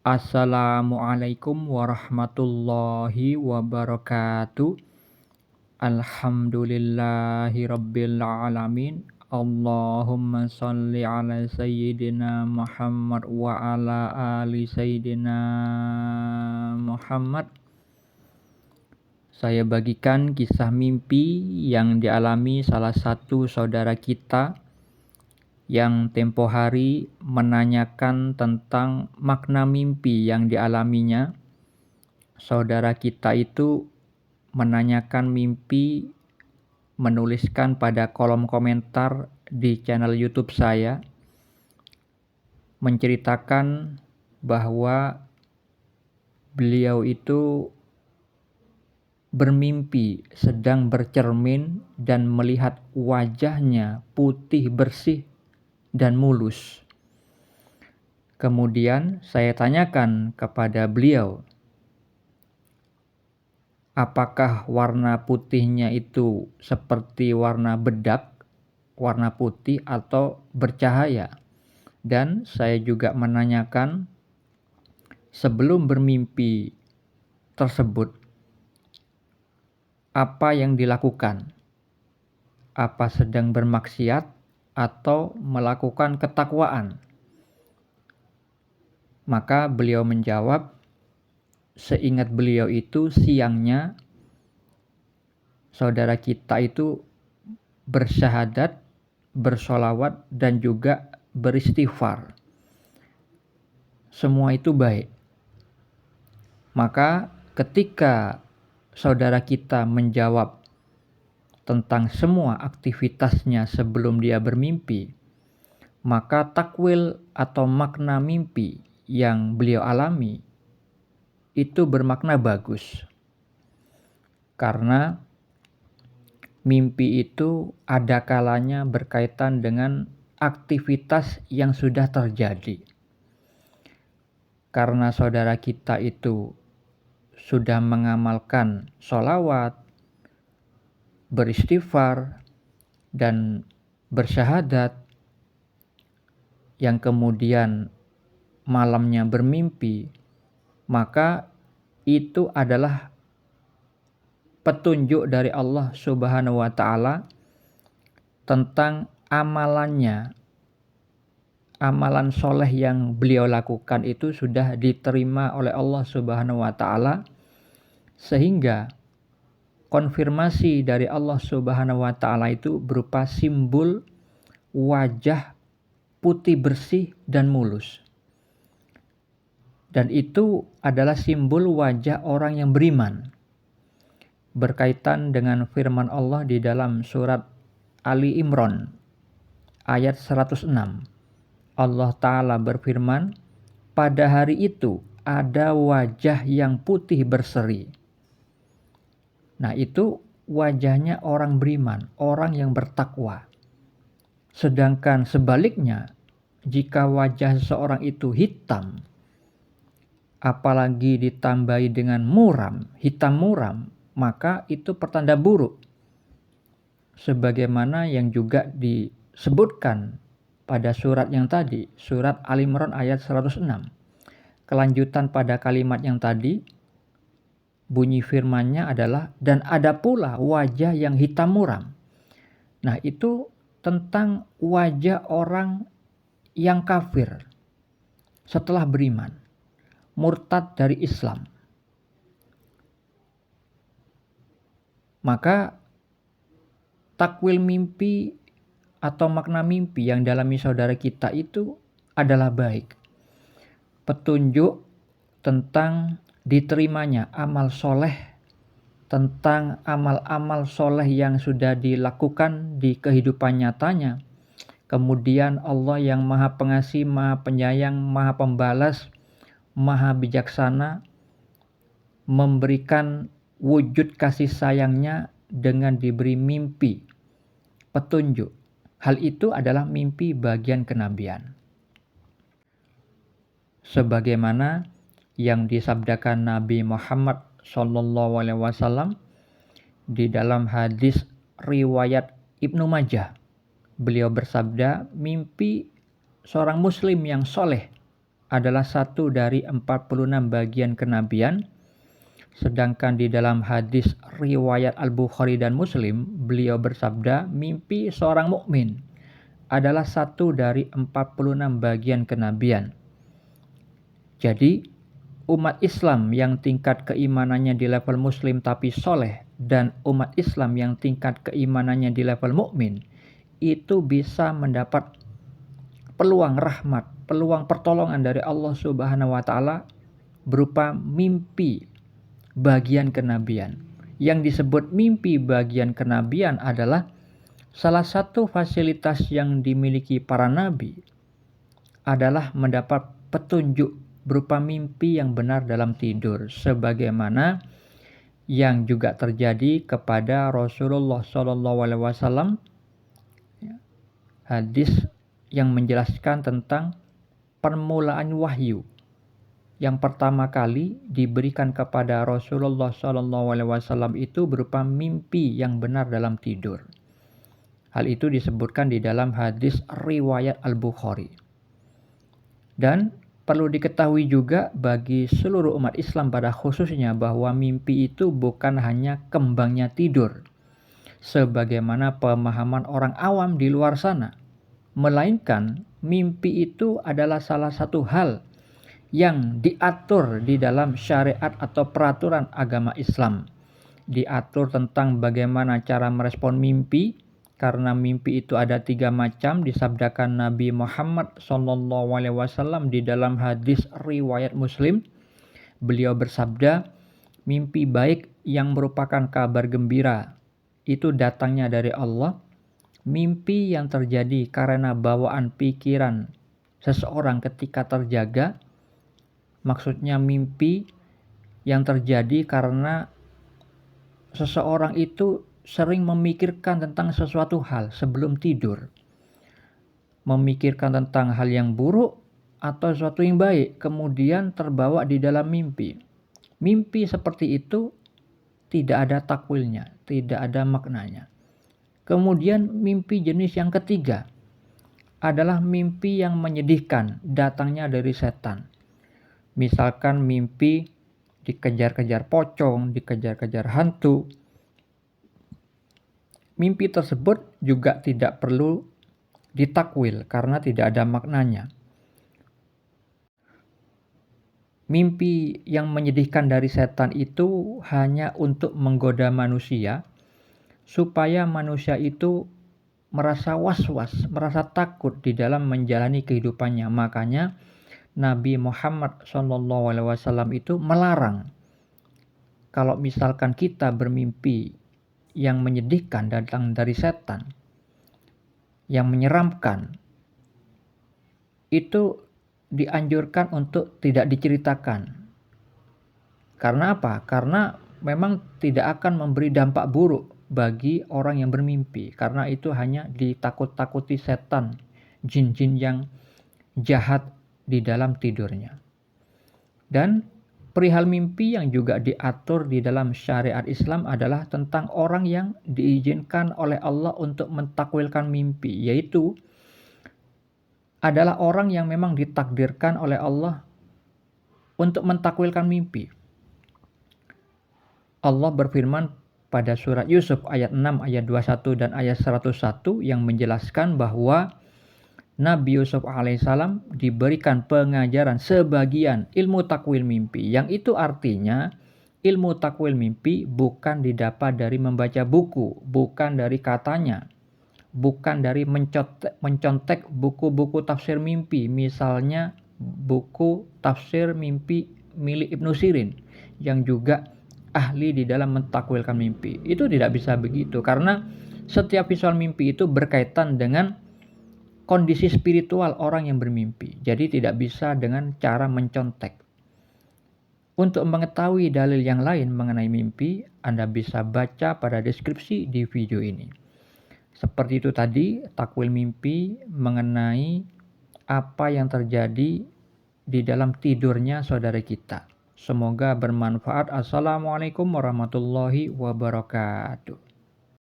Assalamualaikum warahmatullahi wabarakatuh. Alhamdulillahirabbil alamin. Allahumma shalli ala sayyidina Muhammad wa ala ali sayyidina Muhammad. Saya bagikan kisah mimpi yang dialami salah satu saudara kita yang tempo hari menanyakan tentang makna mimpi yang dialaminya. Saudara kita itu menanyakan mimpi, menuliskan pada kolom komentar di channel YouTube saya, menceritakan bahwa beliau itu bermimpi sedang bercermin dan melihat wajahnya putih bersih dan mulus. Kemudian saya tanyakan kepada beliau, apakah warna putihnya itu seperti warna bedak, warna putih atau bercahaya? Dan saya juga menanyakan, sebelum bermimpi tersebut, apa yang dilakukan? Apa sedang bermaksiat atau melakukan ketakwaan? Maka beliau menjawab, seingat beliau itu siangnya saudara kita itu bersyahadat, bersolawat, dan juga beristighfar. Semua itu baik. Maka ketika saudara kita menjawab tentang semua aktivitasnya sebelum dia bermimpi, maka takwil atau makna mimpi yang beliau alami itu bermakna bagus. Karena mimpi itu ada kalanya berkaitan dengan aktivitas yang sudah terjadi. Karena saudara kita itu sudah mengamalkan sholawat, beristighfar, dan bersyahadat, yang kemudian malamnya bermimpi, maka itu adalah petunjuk dari Allah Subhanahu wa Ta'ala tentang amalannya. Amalan soleh yang beliau lakukan itu sudah diterima oleh Allah Subhanahu wa Ta'ala, sehingga konfirmasi dari Allah Subhanahu wa Ta'ala itu berupa simbol wajah putih bersih dan mulus. Dan itu adalah simbol wajah orang yang beriman. Berkaitan dengan firman Allah di dalam surat Ali Imran ayat 106. Allah Ta'ala berfirman, pada hari itu ada wajah yang putih berseri. Nah, itu wajahnya orang beriman, orang yang bertakwa. Sedangkan sebaliknya, jika wajah seseorang itu hitam, apalagi ditambahi dengan muram, hitam muram, maka itu pertanda buruk. Sebagaimana yang juga disebutkan pada surat yang tadi, surat Al-Imran ayat 106. Kelanjutan pada kalimat yang tadi, bunyi firman-Nya adalah, dan ada pula wajah yang hitam muram. Nah, itu tentang wajah orang yang kafir setelah beriman, murtad dari Islam. Maka takwil mimpi atau makna mimpi yang dialami saudara kita itu adalah baik. Petunjuk tentang diterimanya amal soleh, tentang amal-amal soleh yang sudah dilakukan di kehidupan nyatanya. Kemudian Allah yang maha pengasih, maha penyayang, maha pembalas, maha bijaksana, memberikan wujud kasih sayangnya dengan diberi mimpi, petunjuk. Hal itu adalah mimpi bagian kenabian. Sebagaimana yang disabdakan Nabi Muhammad SAW di dalam hadis riwayat Ibnu Majah. Beliau bersabda, mimpi seorang muslim yang soleh adalah satu dari 46 bagian kenabian. Sedangkan di dalam hadis riwayat Al-Bukhari dan Muslim, beliau bersabda, mimpi seorang mukmin adalah satu dari 46 bagian kenabian. Jadi, umat Islam yang tingkat keimanannya di level muslim tapi soleh, dan umat Islam yang tingkat keimanannya di level mukmin, itu bisa mendapat peluang rahmat, peluang pertolongan dari Allah Subhanahu wa Ta'ala berupa mimpi bagian kenabian. Yang disebut mimpi bagian kenabian adalah salah satu fasilitas yang dimiliki para nabi adalah mendapat petunjuk berupa mimpi yang benar dalam tidur, sebagaimana yang juga terjadi kepada Rasulullah SAW. Hadis yang menjelaskan tentang permulaan wahyu yang pertama kali diberikan kepada Rasulullah SAW itu berupa mimpi yang benar dalam tidur. Hal itu disebutkan di dalam hadis riwayat Al-Bukhari. Dan perlu diketahui juga bagi seluruh umat Islam pada khususnya bahwa mimpi itu bukan hanya kembangnya tidur, sebagaimana pemahaman orang awam di luar sana. Melainkan mimpi itu adalah salah satu hal yang diatur di dalam syariat atau peraturan agama Islam. Diatur tentang bagaimana cara merespon mimpi, karena mimpi itu ada 3 macam, disabdakan Nabi Muhammad SAW di dalam hadis riwayat Muslim. Beliau bersabda, mimpi baik yang merupakan kabar gembira itu datangnya dari Allah. Mimpi yang terjadi karena bawaan pikiran seseorang ketika terjaga, maksudnya mimpi yang terjadi karena seseorang itu sering memikirkan tentang sesuatu hal sebelum tidur. Memikirkan tentang hal yang buruk atau sesuatu yang baik, kemudian terbawa di dalam mimpi. Mimpi seperti itu tidak ada takwilnya, tidak ada maknanya. Kemudian mimpi jenis yang ketiga adalah mimpi yang menyedihkan, datangnya dari setan. Misalkan mimpi dikejar-kejar pocong, dikejar-kejar hantu. Mimpi tersebut juga tidak perlu ditakwil karena tidak ada maknanya. Mimpi yang menyedihkan dari setan itu hanya untuk menggoda manusia, supaya manusia itu merasa was-was, merasa takut di dalam menjalani kehidupannya. Makanya Nabi Muhammad SAW itu melarang kalau misalkan kita bermimpi yang menyedihkan datang dari setan, yang menyeramkan, itu dianjurkan untuk tidak diceritakan. Karena apa? Karena memang tidak akan memberi dampak buruk bagi orang yang bermimpi, karena itu hanya ditakut-takuti setan, jin-jin yang jahat di dalam tidurnya. Dan perihal mimpi yang juga diatur di dalam syariat Islam adalah tentang orang yang diizinkan oleh Allah untuk mentakwilkan mimpi, yaitu adalah orang yang memang ditakdirkan oleh Allah untuk mentakwilkan mimpi. Allah berfirman pada surat Yusuf ayat 6, ayat 21 dan ayat 101 yang menjelaskan bahwa Nabi Yusuf alaihissalam diberikan pengajaran sebagian ilmu takwil mimpi, yang itu artinya ilmu takwil mimpi bukan didapat dari membaca buku, bukan dari katanya, bukan dari mencontek buku-buku tafsir mimpi, misalnya buku tafsir mimpi milik Ibnu Sirin yang juga ahli di dalam mentakwilkan mimpi. Itu tidak bisa begitu, karena setiap visual mimpi itu berkaitan dengan kondisi spiritual orang yang bermimpi. Jadi tidak bisa dengan cara mencontek. Untuk mengetahui dalil yang lain mengenai mimpi, Anda bisa baca pada deskripsi di video ini. Seperti itu tadi, takwil mimpi mengenai apa yang terjadi di dalam tidurnya saudara kita. Semoga bermanfaat. Assalamualaikum warahmatullahi wabarakatuh.